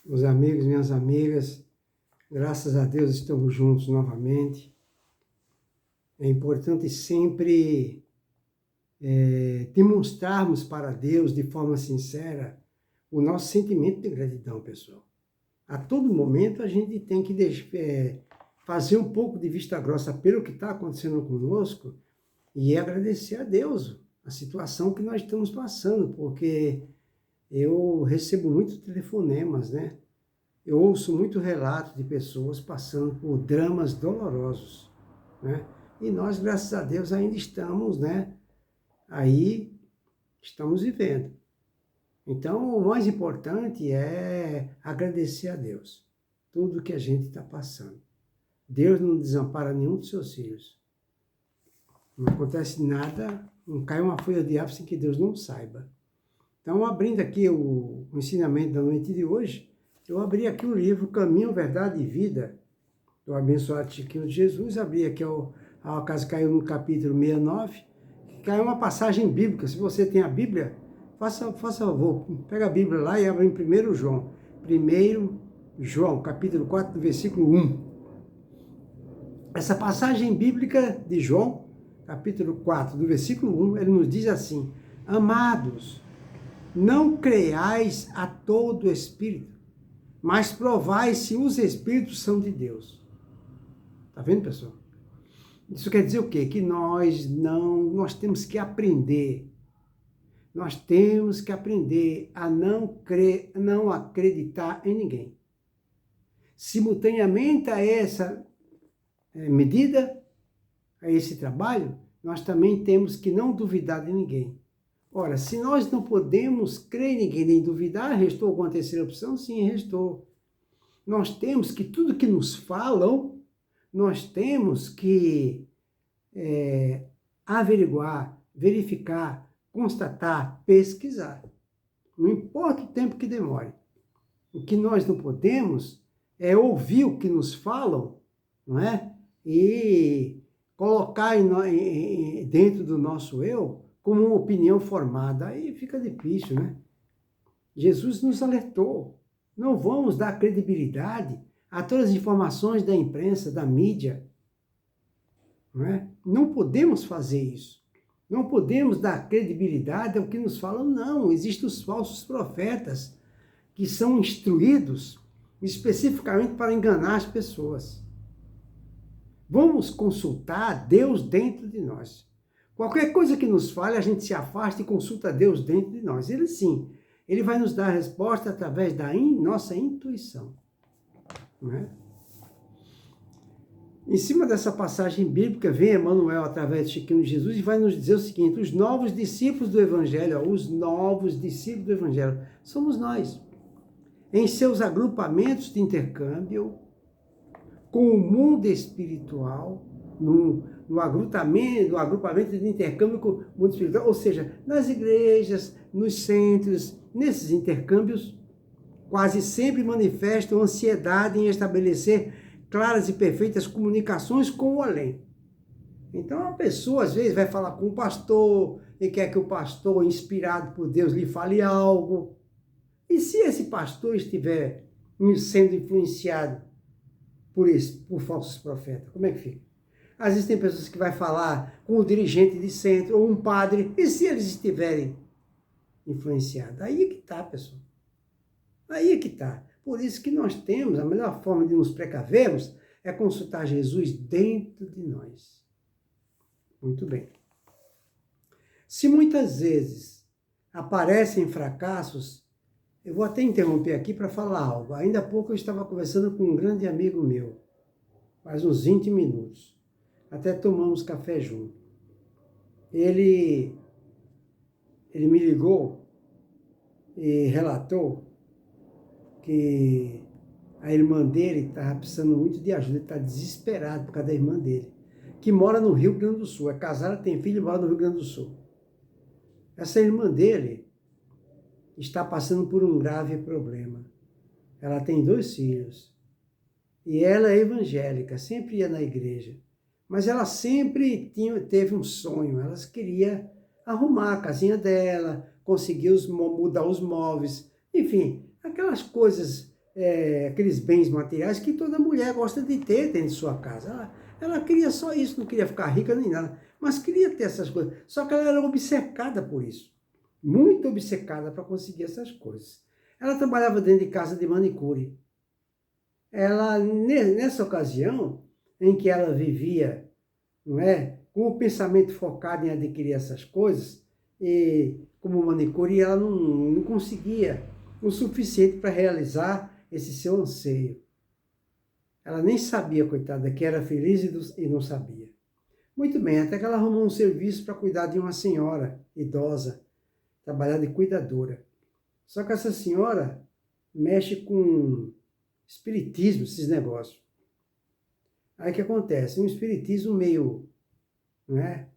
Meus amigos, minhas amigas, graças a Deus estamos juntos novamente. É importante sempre demonstrarmos para Deus de forma sincera o nosso sentimento de gratidão, pessoal. A todo momento a gente tem que fazer um pouco de vista grossa pelo que está acontecendo conosco e agradecer a Deus a situação que nós estamos passando, porque eu recebo muitos telefonemas, né? Eu ouço muito relatos de pessoas passando por dramas dolorosos, né? E nós, graças a Deus, ainda estamos, né? Aí, estamos vivendo. Então, o mais importante é agradecer a Deus tudo que a gente está passando. Deus não desampara nenhum dos seus filhos. Não acontece nada, não cai uma folha de árvore sem que Deus não saiba. Então, abrindo aqui o ensinamento da noite de hoje, eu abri aqui o livro Caminho, Verdade e Vida, do abençoado Chiquinho de Jesus. Abri aqui, ao acaso caiu no capítulo 69, que caiu uma passagem bíblica. Se você tem a Bíblia, faça favor, pega a Bíblia lá e abre em 1 João. 1 João, capítulo 4, versículo 1. Essa passagem bíblica de João, capítulo 4, do versículo 1, ele nos diz assim: Amados, não creiais a todo espírito, mas provai se os espíritos são de Deus. Tá vendo, pessoal? Isso quer dizer o quê? Que nós temos que aprender. Nós temos que aprender a não acreditar em ninguém. Simultaneamente a essa medida, a esse trabalho, nós também temos que não duvidar de ninguém. Ora, se nós não podemos crer em ninguém nem duvidar, restou alguma terceira opção? Sim, restou. Nós temos que tudo que nos falam, nós temos que averiguar, verificar, constatar, pesquisar. Não importa o tempo que demore. O que nós não podemos é ouvir o que nos falam, não é? E colocar dentro do nosso eu como uma opinião formada. Aí fica difícil, né? Jesus nos alertou. Não vamos dar credibilidade a todas as informações da imprensa, da mídia. Não é? Não podemos fazer isso. Não podemos dar credibilidade ao que nos falam, não. Existem os falsos profetas que são instruídos especificamente para enganar as pessoas. Vamos consultar Deus dentro de nós. Qualquer coisa que nos fale, a gente se afasta e consulta Deus dentro de nós. Ele sim, ele vai nos dar a resposta através da nossa intuição. Não é? Em cima dessa passagem bíblica, vem Emmanuel através de Chiquinho de Jesus e vai nos dizer o seguinte: os novos discípulos do Evangelho, os novos discípulos do Evangelho, somos nós. Em seus agrupamentos de intercâmbio com o mundo espiritual, no agrupamento de intercâmbio com o mundo espiritual, ou seja, nas igrejas, nos centros, nesses intercâmbios, quase sempre manifestam ansiedade em estabelecer claras e perfeitas comunicações com o além. Então, a pessoa, às vezes, vai falar com o pastor e quer que o pastor, inspirado por Deus, lhe fale algo. E se esse pastor estiver sendo influenciado por falsos profetas, como é que fica? Às vezes tem pessoas que vai falar com o dirigente de centro ou um padre, e se eles estiverem influenciados? Aí é que está, pessoal. Aí é que está. Por isso que nós temos, a melhor forma de nos precavermos é consultar Jesus dentro de nós. Muito bem. Se muitas vezes aparecem fracassos, eu vou até interromper aqui para falar algo. Ainda há pouco eu estava conversando com um grande amigo meu, faz uns 20 minutos. Até tomamos café junto. Ele me ligou e relatou que a irmã dele estava precisando muito de ajuda, ele está desesperado por causa da irmã dele, que mora no Rio Grande do Sul, é casada, tem filho e mora no Rio Grande do Sul. Essa irmã dele está passando por um grave problema. Ela tem 2 filhos e ela é evangélica, sempre ia na igreja, mas ela sempre teve um sonho, ela queria arrumar a casinha dela, conseguir mudar os móveis, enfim, aquelas coisas aqueles bens materiais que toda mulher gosta de ter dentro de sua casa. Ela queria só isso, não queria ficar rica nem nada, mas queria ter essas coisas. Só que ela era obcecada por isso, muito obcecada para conseguir essas coisas. Ela trabalhava dentro de casa de manicure. Ela, nessa ocasião em que ela vivia, não é, com o pensamento focado em adquirir essas coisas, e como manicure, ela não conseguia o suficiente para realizar esse seu anseio. Ela nem sabia, coitada, que era feliz e não sabia. Muito bem, até que ela arrumou um serviço para cuidar de uma senhora idosa, trabalhar de cuidadora. Só que essa senhora mexe com espiritismo, esses negócios. Aí o que acontece? Um espiritismo meio, não é,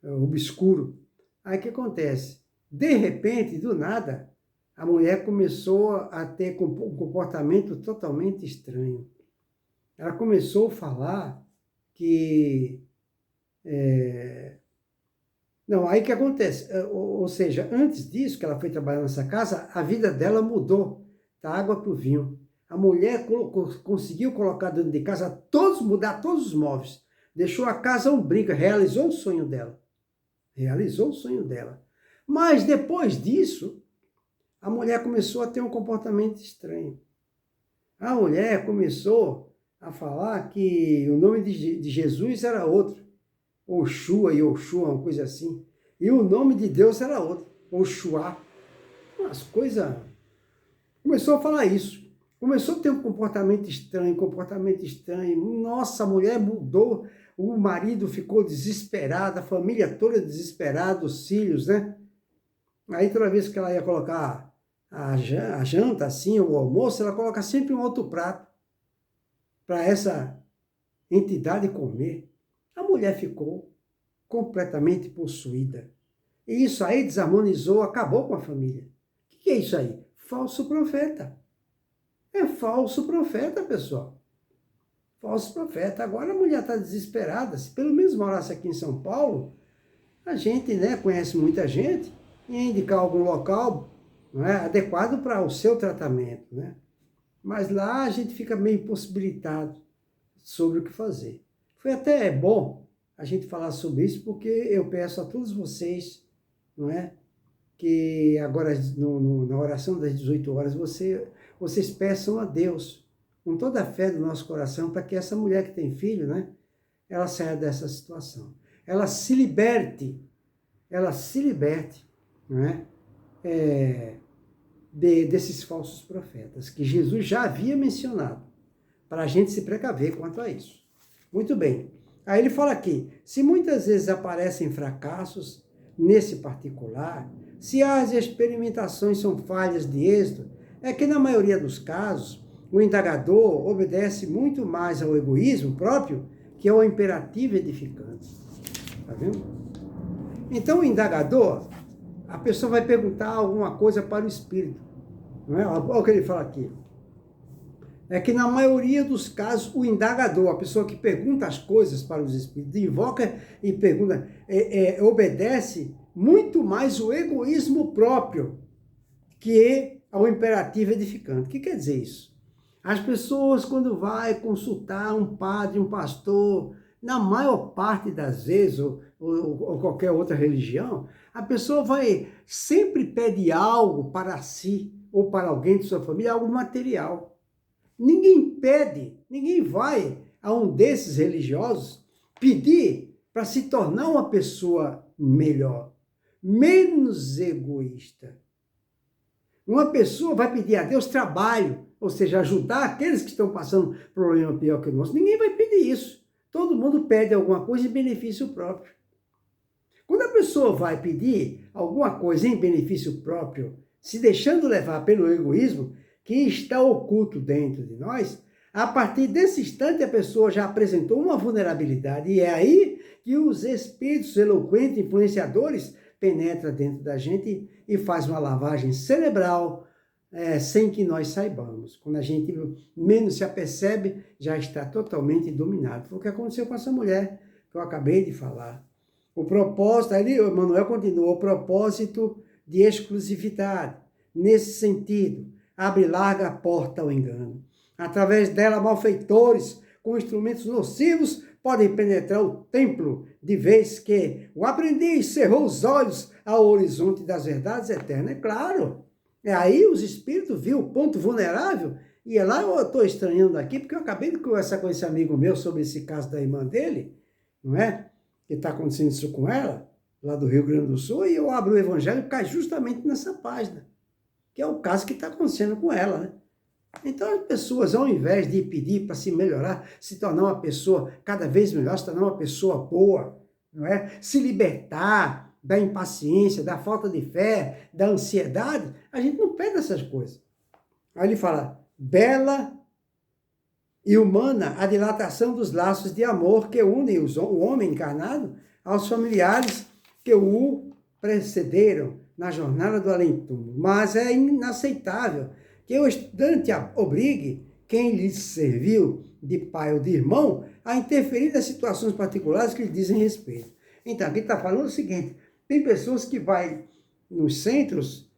obscuro. Aí o que acontece? De repente, do nada, a mulher começou a ter um comportamento totalmente estranho. Ela começou a falar que... Não, aí o que acontece? Ou seja, antes disso, que ela foi trabalhar nessa casa, a vida dela mudou da água para o vinho. A mulher conseguiu colocar dentro de casa mudar todos os móveis. Deixou a casa um brinco, realizou o sonho dela. Realizou o sonho dela. Mas depois disso, a mulher começou a ter um comportamento estranho. A mulher começou a falar que o nome de Jesus era outro. Oxua e Oxua, uma coisa assim. E o nome de Deus era outro. Oxuá. Umas coisas... Começou a falar isso. Começou a ter um comportamento estranho, Nossa, a mulher mudou, o marido ficou desesperado, a família toda desesperada, os filhos, né? Aí toda vez que ela ia colocar a janta, assim, o almoço, ela coloca sempre um outro prato para essa entidade comer. A mulher ficou completamente possuída. E isso aí desarmonizou, acabou com a família. O que é isso aí? Falso profeta. É falso profeta, pessoal. Falso profeta. Agora a mulher está desesperada. Se pelo menos morasse aqui em São Paulo, a gente, né, conhece muita gente, ia indicar algum local, não é, adequado para o seu tratamento, né? Mas lá a gente fica meio impossibilitado sobre o que fazer. Foi até bom a gente falar sobre isso, porque eu peço a todos vocês, não é, que agora na oração das 18 horas vocês peçam a Deus, com toda a fé do nosso coração, para que essa mulher que tem filho, né, ela saia dessa situação. Ela se liberte, não é, desses falsos profetas, que Jesus já havia mencionado, para a gente se precaver quanto a isso. Muito bem. Aí ele fala aqui, se muitas vezes aparecem fracassos nesse particular, se as experimentações são falhas de êxito, é que na maioria dos casos, o indagador obedece muito mais ao egoísmo próprio que ao imperativo edificante. Tá vendo? Então o indagador, a pessoa vai perguntar alguma coisa para o espírito. Não é? Olha o que ele fala aqui. É que na maioria dos casos, o indagador, a pessoa que pergunta as coisas para os espíritos, invoca e pergunta, obedece muito mais o egoísmo próprio que ao imperativo edificante. O que quer dizer isso? As pessoas, quando vai consultar um padre, um pastor, na maior parte das vezes, ou qualquer outra religião, a pessoa sempre pede algo para si, ou para alguém de sua família, algo material. Ninguém pede, ninguém vai a um desses religiosos pedir para se tornar uma pessoa melhor, menos egoísta. Uma pessoa vai pedir a Deus trabalho, ou seja, ajudar aqueles que estão passando problema pior que o nosso. Ninguém vai pedir isso. Todo mundo pede alguma coisa em benefício próprio. Quando a pessoa vai pedir alguma coisa em benefício próprio, se deixando levar pelo egoísmo, que está oculto dentro de nós, a partir desse instante a pessoa já apresentou uma vulnerabilidade. E é aí que os espíritos eloquentes, influenciadores, penetram dentro da gente e faz uma lavagem cerebral sem que nós saibamos. Quando a gente menos se apercebe, já está totalmente dominado. Foi o que aconteceu com essa mulher que eu acabei de falar. O propósito, aí Emmanuel continua, o propósito de exclusividade, nesse sentido, abre larga porta ao engano. Através dela, malfeitores com instrumentos nocivos podem penetrar o templo, de vez que o aprendiz cerrou os olhos ao horizonte das verdades eternas. É claro, aí os espíritos viram o ponto vulnerável, e é lá eu estou estranhando aqui, porque eu acabei de conversar com esse amigo meu sobre esse caso da irmã dele, não é? Que está acontecendo isso com ela, lá do Rio Grande do Sul, e eu abro o evangelho e cai justamente nessa página, que é o caso que está acontecendo com ela, né? Então as pessoas, ao invés de pedir para se melhorar, se tornar uma pessoa cada vez melhor, se tornar uma pessoa boa, não é? Se libertar da impaciência, da falta de fé, da ansiedade, a gente não pede essas coisas. Aí ele fala, bela e humana a dilatação dos laços de amor que unem o homem encarnado aos familiares que o precederam na jornada do além-túmulo. Mas é inaceitável que o estudante obrigue quem lhe serviu de pai ou de irmão a interferir nas situações particulares que lhe dizem respeito. Então, aqui está falando o seguinte, tem pessoas que vai nos centros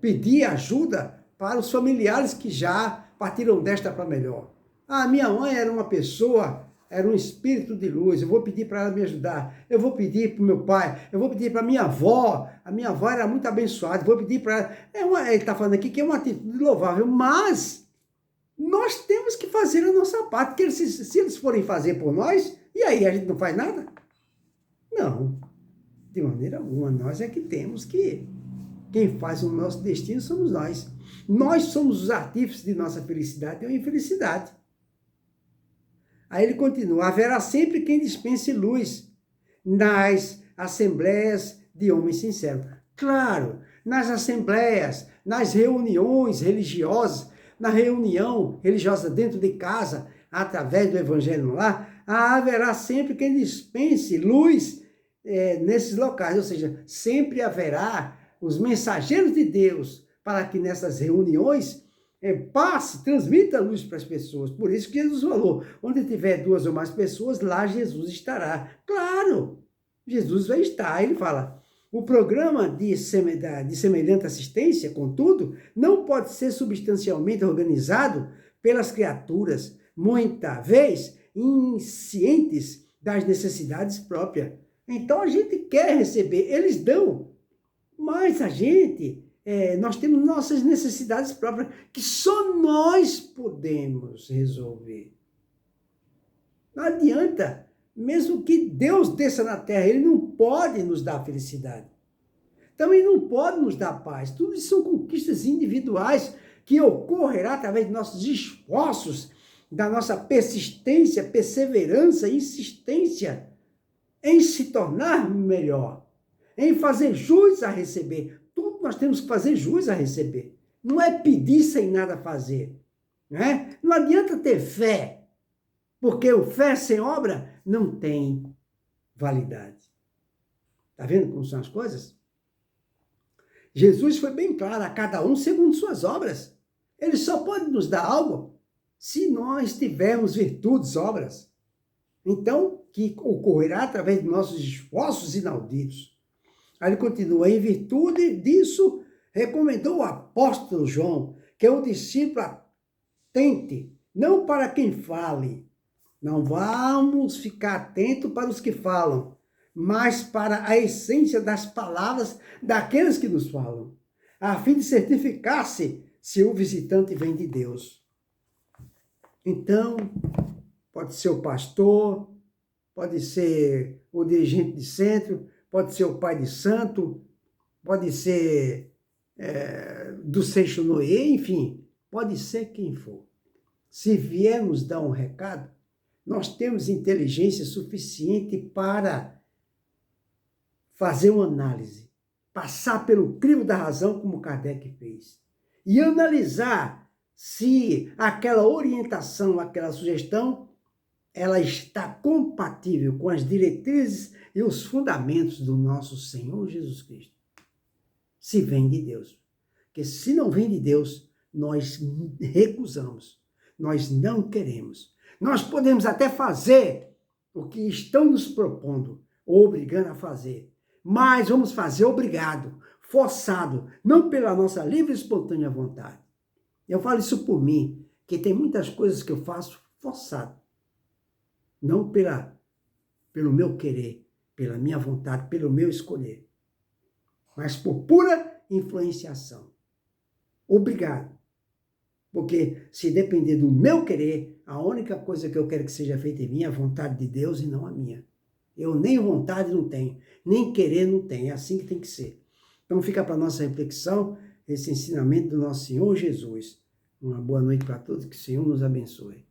pedir ajuda para os familiares que já partiram desta para melhor. Ah, minha mãe era uma pessoa, era um espírito de luz, eu vou pedir para ela me ajudar, eu vou pedir para o meu pai, eu vou pedir para minha avó, a minha avó era muito abençoada, vou pedir para ela. Ele está falando aqui que é uma atitude louvável, mas nós temos que fazer a nossa parte, porque se eles forem fazer por nós, e aí a gente não faz nada? Não, de maneira alguma, nós é que temos que, quem faz o nosso destino somos nós. Nós somos os artífices de nossa felicidade ou infelicidade. Aí ele continua, haverá sempre quem dispense luz nas assembleias de homens sinceros. Claro, nas assembleias, nas reuniões religiosas, na reunião religiosa dentro de casa, através do evangelho no lar, haverá sempre quem dispense luz nesses locais, ou seja, sempre haverá os mensageiros de Deus para que nessas reuniões transmita luz para as pessoas. Por isso que Jesus falou, onde tiver 2 ou mais pessoas, lá Jesus estará. Claro, Jesus vai estar. Ele fala, o programa de semelhante assistência, contudo, não pode ser substancialmente organizado pelas criaturas, muita vez inscientes das necessidades próprias. Então a gente quer receber, eles dão, mas a gente... nós temos nossas necessidades próprias, que só nós podemos resolver. Não adianta, mesmo que Deus desça na terra, Ele não pode nos dar felicidade. Também não pode nos dar paz. Tudo isso são conquistas individuais que ocorrerá através de nossos esforços, da nossa persistência, perseverança, insistência em se tornar melhor, em fazer jus a receber. Nós temos que fazer jus a receber. Não é pedir sem nada fazer. Né? Não adianta ter fé, porque o fé sem obra não tem validade. Está vendo como são as coisas? Jesus foi bem claro, a cada um segundo suas obras. Ele só pode nos dar algo se nós tivermos virtudes, obras. Então, que ocorrerá através de nossos esforços inauditos. Aí ele continua, em virtude disso, recomendou o apóstolo João, que é um discípulo atente, não para quem fale. Não vamos ficar atentos para os que falam, mas para a essência das palavras daqueles que nos falam, a fim de certificar-se se o visitante vem de Deus. Então, pode ser o pastor, pode ser o dirigente de centro, pode ser o pai de santo, pode ser do Seixo Noé, enfim, pode ser quem for. Se vier nos dar um recado, nós temos inteligência suficiente para fazer uma análise, passar pelo crivo da razão, como Kardec fez, e analisar se aquela orientação, aquela sugestão, ela está compatível com as diretrizes e os fundamentos do nosso Senhor Jesus Cristo. Se vem de Deus. Porque se não vem de Deus, nós recusamos. Nós não queremos. Nós podemos até fazer o que estão nos propondo, ou obrigando a fazer. Mas vamos fazer obrigado, forçado, não pela nossa livre e espontânea vontade. Eu falo isso por mim, que tem muitas coisas que eu faço forçado. Não pelo meu querer, pela minha vontade, pelo meu escolher. Mas por pura influenciação. Obrigado. Porque se depender do meu querer, a única coisa que eu quero que seja feita em mim é a vontade de Deus e não a minha. Eu nem vontade não tenho, nem querer não tenho. É assim que tem que ser. Então fica para a nossa reflexão esse ensinamento do nosso Senhor Jesus. Uma boa noite para todos, que o Senhor nos abençoe.